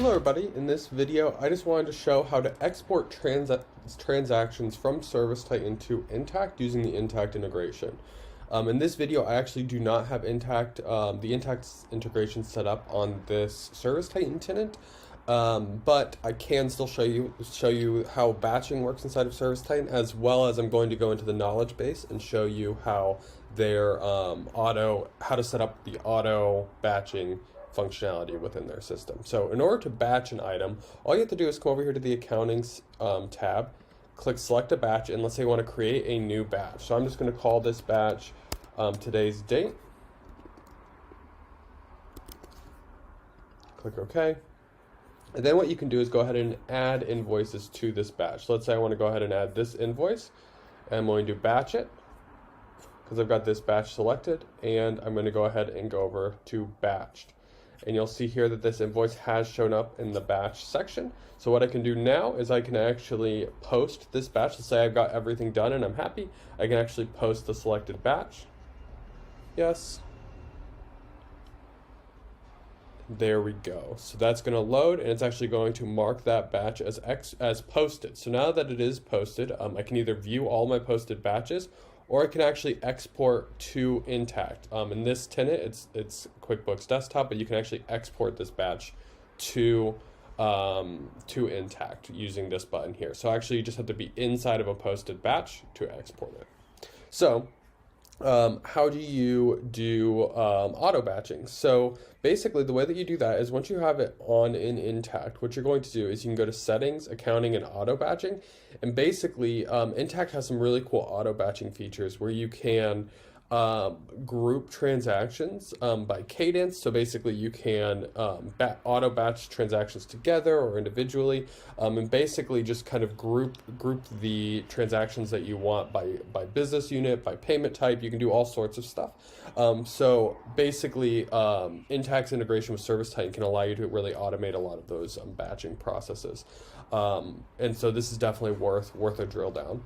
Hello everybody, in this video I just wanted to show how to export transactions from ServiceTitan to Intacct using the Intacct integration. In this video I actually do not have Intacct, the Intacct integration set up on this ServiceTitan tenant, but I can still show you how batching works inside of ServiceTitan, as well as I'm going to go into the knowledge base and show you how their how to set up the auto batching functionality within their system. So in order to batch an item, all you have to do is come over here to the accounting tab, click select a batch, and let's say you want to create a new batch. So I'm just going to call this batch today's date. Click OK. And then what you can do is go ahead and add invoices to this batch. So let's say I want to go ahead and add this invoice. And I'm going to batch it because I've got this batch selected, and I'm going to go ahead and go over to batched. And you'll see here that this invoice has shown up in the batch section. So what I can do now is I can actually post this batch. Let's say I've got everything done and I'm happy. I can actually post the selected batch. Yes. There we go. So that's going to load, and it's actually going to mark that batch as posted. So now that it is posted, I can either view all my posted batches, or I can actually export to Intacct. In this tenant, it's QuickBooks Desktop, but you can actually export this batch to Intacct using this button here. So actually, you just have to be inside of a posted batch to export it. So how do you do auto batching? So basically the way that you do that is once you have it on in Intacct, what you're going to do is you can go to settings, accounting, and auto batching. And basically Intacct has some really cool auto batching features where you can group transactions by cadence. So basically you can auto batch transactions together or individually, and basically just kind of group the transactions that you want by business unit, by payment type. You can do all sorts of stuff. So basically Intacct's integration with ServiceTitan can allow you to really automate a lot of those batching processes. And so this is definitely worth a drill down.